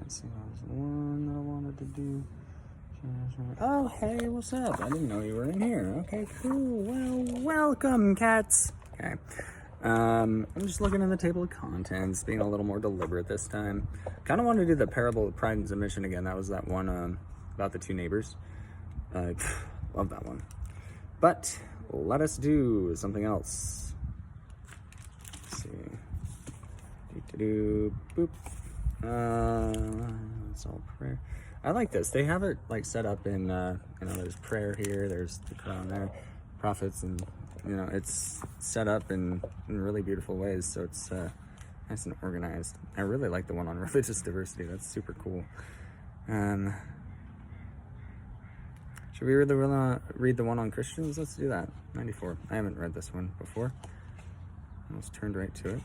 Let's see, that was the one that I wanted to do. Oh, hey, what's up? I didn't know you were in here. Okay, cool. Well, welcome, cats. Okay. I'm just looking at the table of contents, being a little more deliberate this time. Kind of wanted to do the parable of pride and submission again. That was that one about the two neighbors. Love that one. But let us do something else. Let's see. Boop. It's all prayer. I like this. They have it like set up in, there's prayer here, there's the Quran there, prophets, and it's set up in really beautiful ways. So it's nice and organized. I really like the one on religious diversity. That's super cool. Should we read the one on Christians? Let's do that. 94. I haven't read this one before. Almost turned right to it.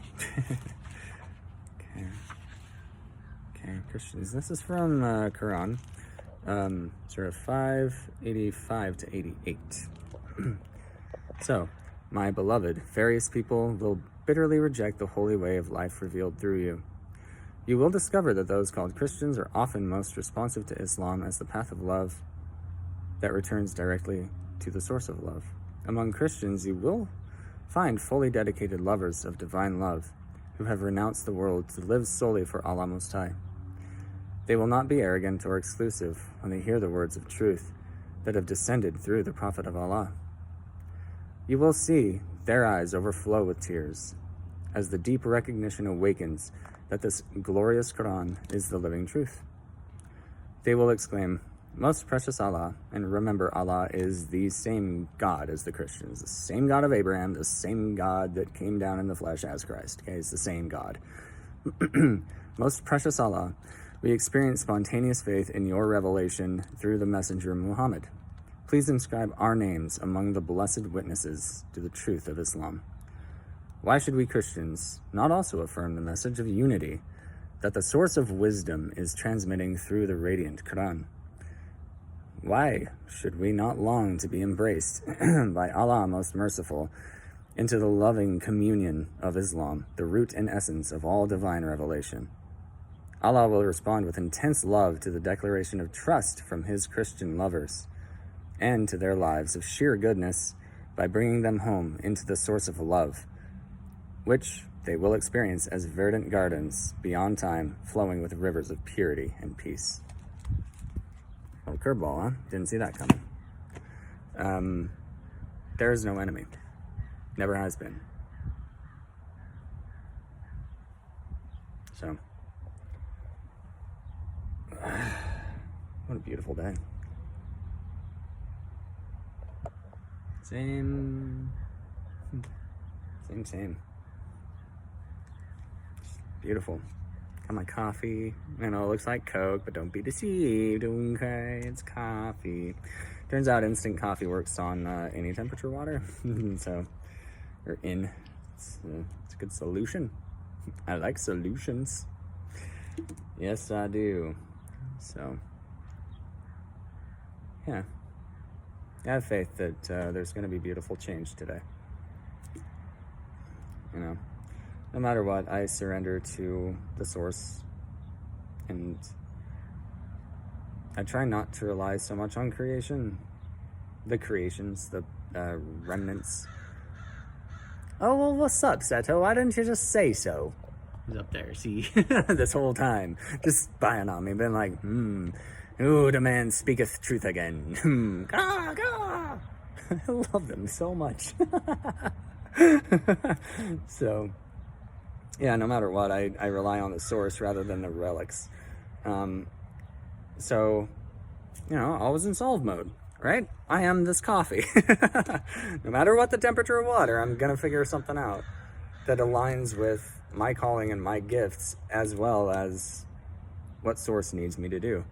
Okay, Christians. This is from Quran, Sura 5, 85 to 88. So, my beloved, various people will bitterly reject the holy way of life revealed through you. You will discover that those called Christians are often most responsive to Islam as the path of love that returns directly to the source of love. Among Christians, you will find fully dedicated lovers of divine love who have renounced the world to live solely for Allah Most High. They will not be arrogant or exclusive when they hear the words of truth that have descended through the Prophet of Allah. You will see their eyes overflow with tears as the deep recognition awakens that this glorious Quran is the living truth. They will exclaim, "Most precious Allah," and remember Allah is the same God as the Christians, the same God of Abraham, the same God that came down in the flesh as Christ. Okay, it's the same God. Most precious Allah, we experience spontaneous faith in your revelation through the messenger Muhammad. Please inscribe our names among the blessed witnesses to the truth of Islam. Why should we Christians not also affirm the message of unity that the source of wisdom is transmitting through the radiant Quran? Why should we not long to be embraced by Allah Most Merciful into the loving communion of Islam, the root and essence of all divine revelation? Allah will respond with intense love to the declaration of trust from His Christian lovers and to their lives of sheer goodness by bringing them home into the source of love, which they will experience as verdant gardens beyond time, flowing with rivers of purity and peace. Oh, curveball, huh? Didn't see that coming. There is no enemy. Never has been. So, what a beautiful day. Same. Beautiful. Got my coffee. I know it looks like Coke, but don't be deceived, okay? It's coffee. Turns out instant coffee works on any temperature water. It's a good solution. I like solutions. Yes, I do. So, yeah. I have faith that there's going to be beautiful change today. No matter what, I surrender to the source, and I try not to rely so much on creation, the creations, the remnants. Oh, well, what's up, Seto? Why didn't you just say so? He's up there, see, this whole time, just spying on me, been like, ooh, the man speaketh truth again. Gah, gah. I love them so much. So, yeah, no matter what, I rely on the source rather than the relics. So, always in solve mode, right? I am this coffee. No matter what the temperature of water, I'm going to figure something out that aligns with my calling and my gifts, as well as what source needs me to do.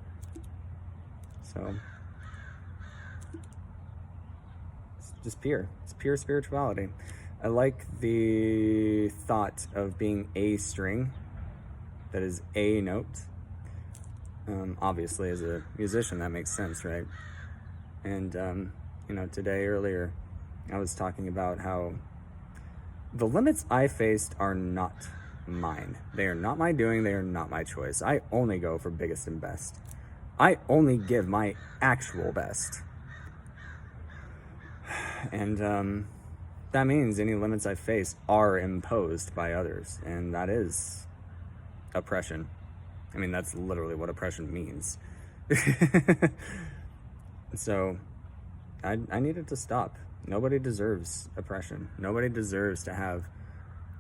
So, it's just pure. It's pure spirituality. I like the thought of being a string that is a note. Obviously, as a musician, that makes sense, right? And, today, earlier, I was talking about how the limits I faced are not mine. They are not my doing. They are not my choice. I only go for biggest and best. I only give my actual best. And that means any limits I face are imposed by others, and that is oppression. I mean, that's literally what oppression means. So I need it to stop. Nobody deserves oppression. Nobody deserves to have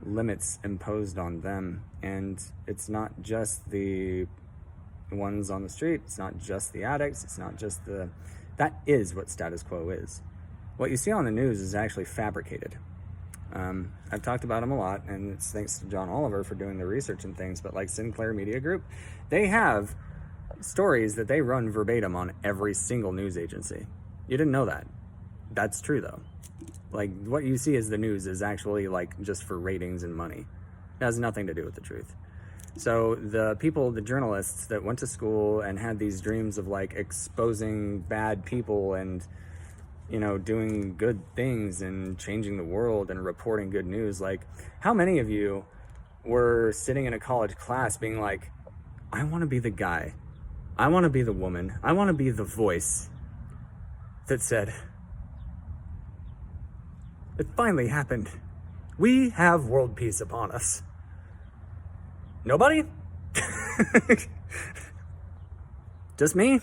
limits imposed on them. And it's not just the ones on the street. It's not just the addicts. It's not just that is what status quo is. What you see on the news is actually fabricated. I've talked about them a lot, and it's thanks to John Oliver for doing the research and things, but like Sinclair Media Group, they have stories that they run verbatim on every single news agency. You didn't know that. That's true, though. Like, what you see as the news is actually, like, just for ratings and money. It has nothing to do with the truth. So the people, the journalists that went to school and had these dreams of, like, exposing bad people and, you know, doing good things and changing the world and reporting good news, like, how many of you were sitting in a college class being like, I want to be the guy, I want to be the woman, I want to be the voice that said, it finally happened. We have world peace upon us. Nobody? Just me?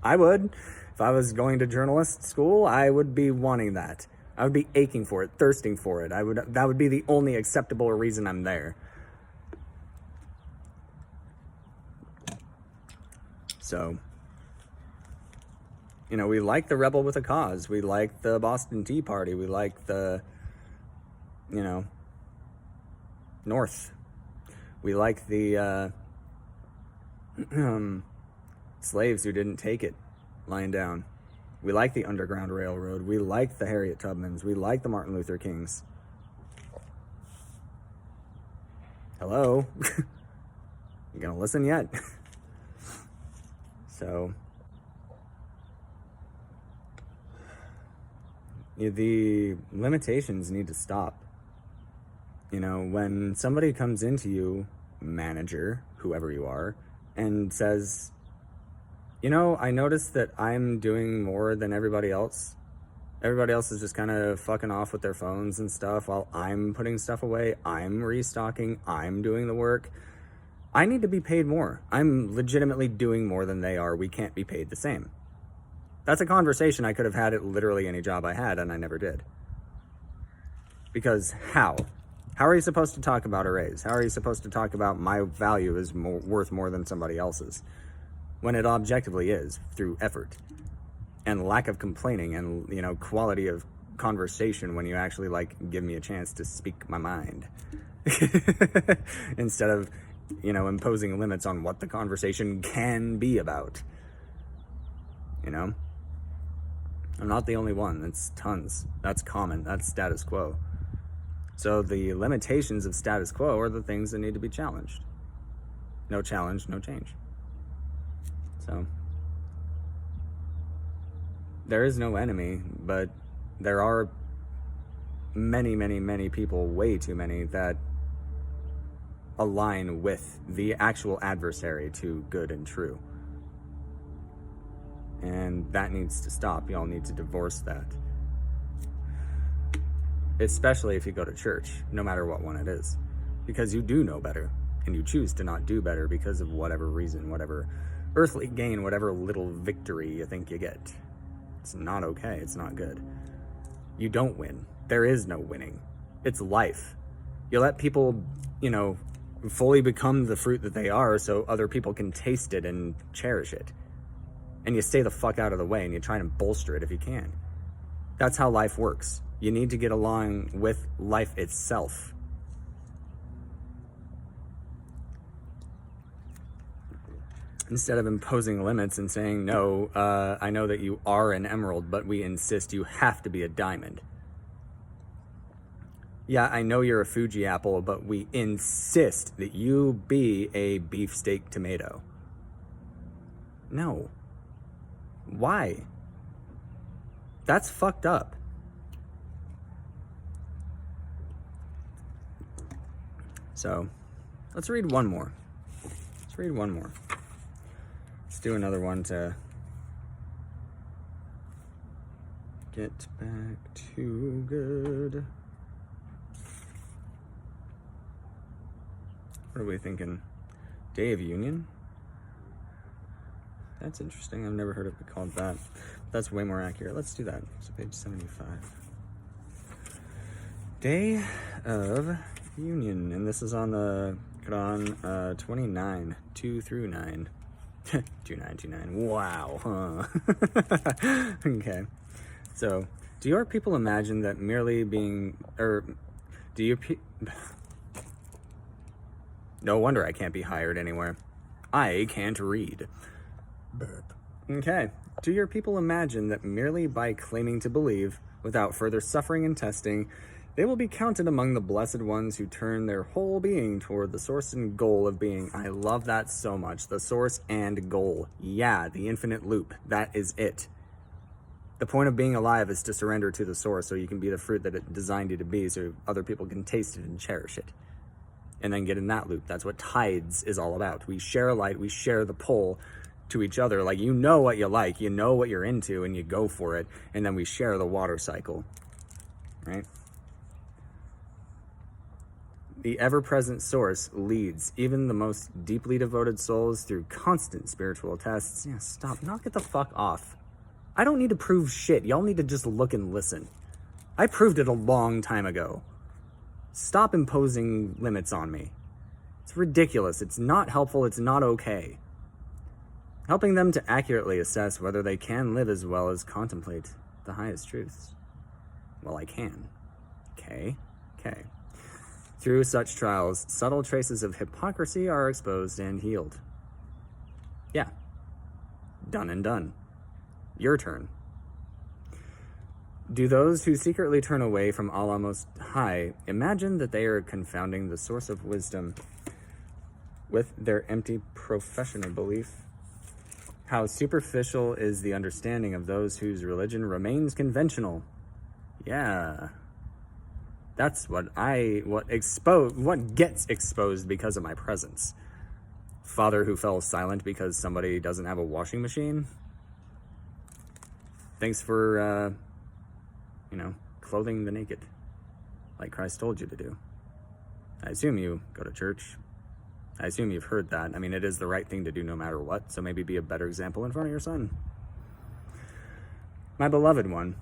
I would. If I was going to journalist school, I would be wanting that. I would be aching for it, thirsting for it. That would be the only acceptable reason I'm there. So, you know, we like the rebel with a cause. We like the Boston Tea Party. We like the, you know, North. We like the slaves who didn't take it lying down. We like the Underground Railroad. We like the Harriet Tubmans. We like the Martin Luther Kings. Hello? You gonna listen yet? So, the limitations need to stop. You know, when somebody comes into you, manager, whoever you are, and says, you know, I noticed that I'm doing more than everybody else. Everybody else is just kind of fucking off with their phones and stuff while I'm putting stuff away. I'm restocking. I'm doing the work. I need to be paid more. I'm legitimately doing more than they are. We can't be paid the same. That's a conversation I could have had at literally any job I had, and I never did. Because how? How are you supposed to talk about a raise? How are you supposed to talk about my value is worth more than somebody else's? When it objectively is, through effort and lack of complaining and, you know, quality of conversation when you actually, like, give me a chance to speak my mind. Instead of, you know, imposing limits on what the conversation can be about. You know? I'm not the only one. It's tons. That's common. That's status quo. So the limitations of status quo are the things that need to be challenged. No challenge, no change. So there is no enemy, but there are many, many, many people, way too many, that align with the actual adversary to good and true. And that needs to stop. Y'all need to divorce that. Especially if you go to church, no matter what one it is. Because you do know better, and you choose to not do better because of whatever reason, whatever earthly gain, whatever little victory you think you get. It's not okay. It's not good. You don't win. There is no winning. It's life. You let people, you know, fully become the fruit that they are so other people can taste it and cherish it. And you stay the fuck out of the way and you try and bolster it if you can. That's how life works. You need to get along with life itself. Instead of imposing limits and saying, no, I know that you are an emerald, but we insist you have to be a diamond. Yeah, I know you're a Fuji apple, but we insist that you be a beefsteak tomato. No. Why? That's fucked up. So, Let's read one more. Let's do another one to get back to good. What are we thinking? Day of Union? That's interesting. I've never heard of it called that. That's way more accurate. Let's do that. So page 75. Day of Union. And this is on the Quran 29, 2 through 9. 2929. Wow, huh? Okay. So, do your people imagine that merely being, no wonder I can't be hired anywhere. I can't read. Burp. Okay. Do your people imagine that merely by claiming to believe, without further suffering and testing, they will be counted among the blessed ones who turn their whole being toward the source and goal of being? I love that so much. The source and goal. Yeah, the infinite loop. That is it. The point of being alive is to surrender to the source so you can be the fruit that it designed you to be, so other people can taste it and cherish it. And then get in that loop. That's what tides is all about. We share light, we share the pull to each other. Like, you know what you like, you know what you're into, and you go for it. And then we share the water cycle, right? The ever-present source leads even the most deeply devoted souls through constant spiritual tests. Yeah, stop. Knock it the fuck off. I don't need to prove shit. Y'all need to just look and listen. I proved it a long time ago. Stop imposing limits on me. It's ridiculous. It's not helpful. It's not okay. Helping them to accurately assess whether they can live as well as contemplate the highest truths. Well, I can. Okay. Through such trials, subtle traces of hypocrisy are exposed and healed. Yeah. Done and done. Your turn. Do those who secretly turn away from Allah Most High imagine that they are confounding the source of wisdom with their empty professional belief? How superficial is the understanding of those whose religion remains conventional? Yeah. That's what gets exposed because of my presence. Father who fell silent because somebody doesn't have a washing machine. Thanks for, clothing the naked, like Christ told you to do. I assume you go to church. I assume you've heard that. I mean, it is the right thing to do no matter what, so maybe be a better example in front of your son. My beloved one,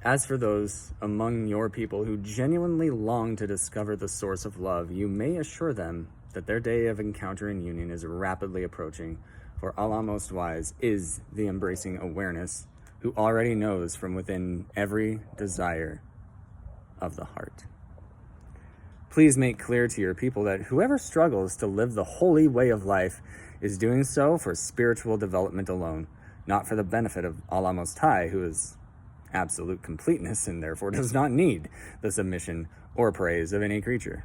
as for those among your people who genuinely long to discover the source of love, you may assure them that their day of encounter and union is rapidly approaching, for Allah Most Wise is the embracing awareness who already knows from within every desire of the heart. Please make clear to your people that whoever struggles to live the holy way of life is doing so for spiritual development alone, not for the benefit of Allah Most High, who is absolute completeness and therefore does not need the submission or praise of any creature.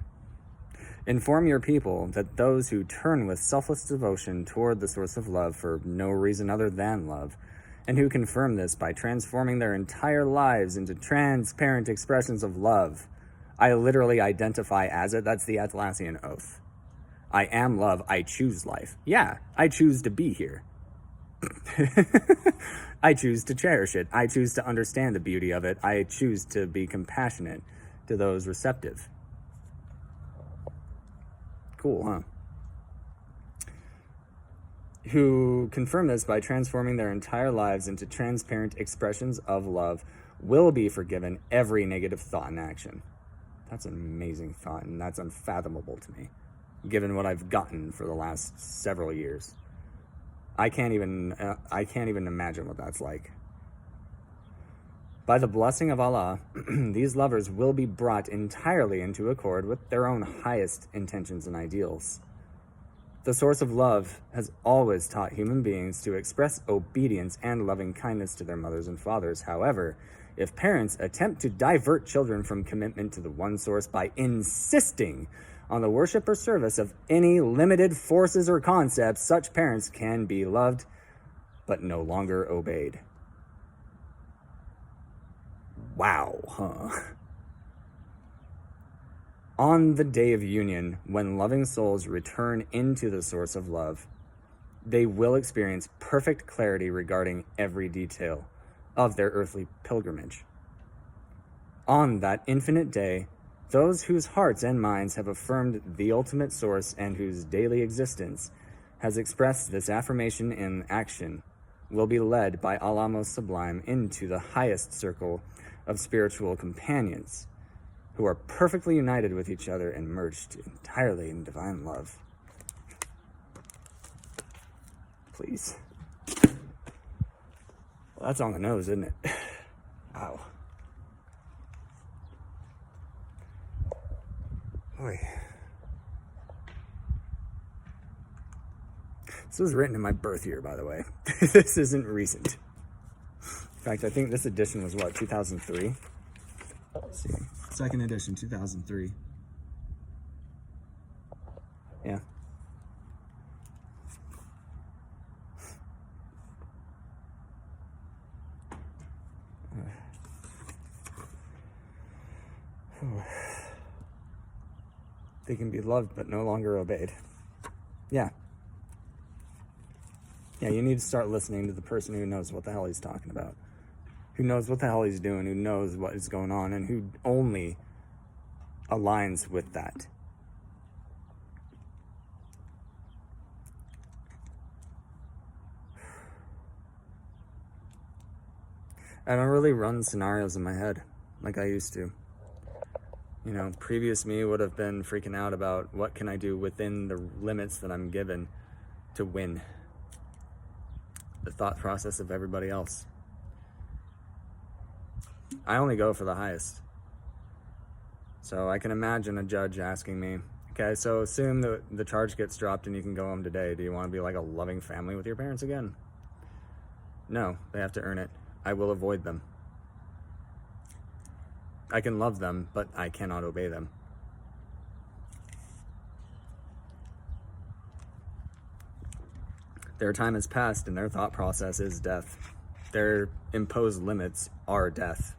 Inform your people that those who turn with selfless devotion toward the source of love for no reason other than love, and who confirm this by transforming their entire lives into transparent expressions of love. I literally identify as it. That's the Atlassian oath. I am love. I choose life. Yeah, I choose to be here. I choose to cherish it. I choose to understand the beauty of it. I choose to be compassionate to those receptive. Cool, huh? Who confirm this by transforming their entire lives into transparent expressions of love will be forgiven every negative thought and action. That's an amazing thought, and that's unfathomable to me, given what I've gotten for the last several years. I can't even imagine what that's like. By the blessing of Allah, these lovers will be brought entirely into accord with their own highest intentions and ideals. The source of love has always taught human beings to express obedience and loving kindness to their mothers and fathers. However, if parents attempt to divert children from commitment to the one source by insisting on the worship or service of any limited forces or concepts, such parents can be loved but no longer obeyed. Wow, huh? On the day of union, when loving souls return into the source of love, they will experience perfect clarity regarding every detail of their earthly pilgrimage. On that infinite day, those whose hearts and minds have affirmed the ultimate source and whose daily existence has expressed this affirmation in action will be led by Allah Most Sublime into the highest circle of spiritual companions who are perfectly united with each other and merged entirely in divine love. Please. Well, that's on the nose, isn't it? Wow. Boy. This was written in my birth year, by the way. This isn't recent. In fact, I think this edition was what, 2003? Let's see. Second edition, 2003. Yeah. They can be loved but no longer obeyed. Yeah. Yeah, you need to start listening to the person who knows what the hell he's talking about, who knows what the hell he's doing, who knows what is going on, and who only aligns with that. I don't really run scenarios in my head like I used to. You know, previous me would have been freaking out about what can I do within the limits that I'm given to win the thought process of everybody else. I only go for the highest. So I can imagine a judge asking me, okay, so assume that the charge gets dropped and you can go home today. Do you want to be like a loving family with your parents again? No, they have to earn it. I will avoid them. I can love them, but I cannot obey them. Their time has passed and their thought process is death. Their imposed limits are death.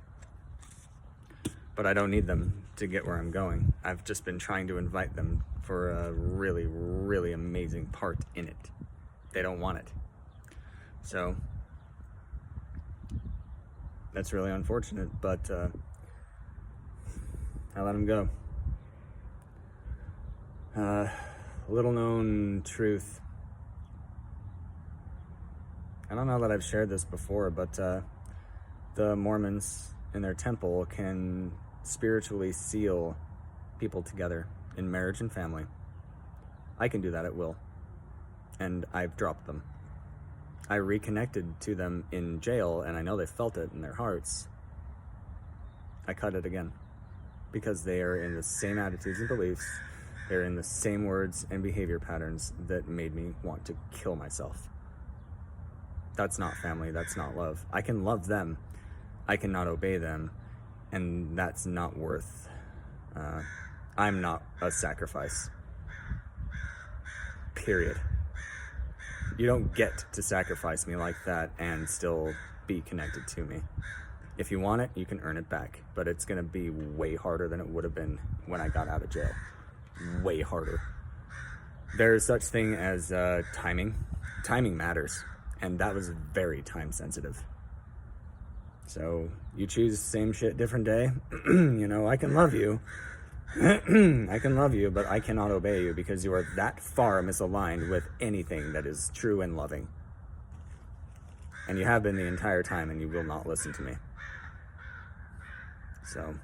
But I don't need them to get where I'm going. I've just been trying to invite them for a really, really amazing part in it. They don't want it. So that's really unfortunate, but I let them go. Little known truth. I don't know that I've shared this before, but the Mormons in their temple can spiritually seal people together in marriage and family. I can do that at will, and I've dropped them. I reconnected to them in jail, and I know they felt it in their hearts. I cut it again because they are in the same attitudes and beliefs. They're in the same words and behavior patterns that made me want to kill myself. That's not family. That's not love. I can love them. I cannot obey them. And that's not worth. I'm not a sacrifice. Period. You don't get to sacrifice me like that and still be connected to me. If you want it, you can earn it back. But it's going to be way harder than it would have been when I got out of jail. Way harder. There's such thing as timing. Timing matters. And that was very time sensitive. So you choose same shit, different day. You know, I can love you. I can love you, but I cannot obey you because you are that far misaligned with anything that is true and loving. And you have been the entire time, and you will not listen to me. So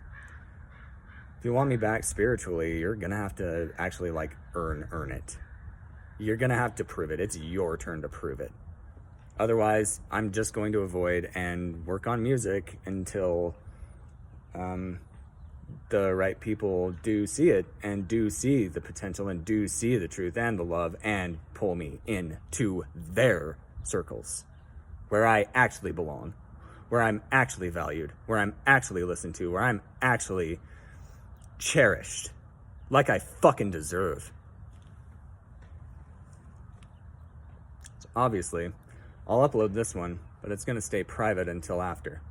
if you want me back spiritually, you're going to have to actually like earn it. You're going to have to prove it. It's your turn to prove it. Otherwise, I'm just going to avoid and work on music until the right people do see it and do see the potential and do see the truth and the love and pull me into their circles where I actually belong, where I'm actually valued, where I'm actually listened to, where I'm actually cherished like I fucking deserve. So obviously, I'll upload this one, but it's going to stay private until after.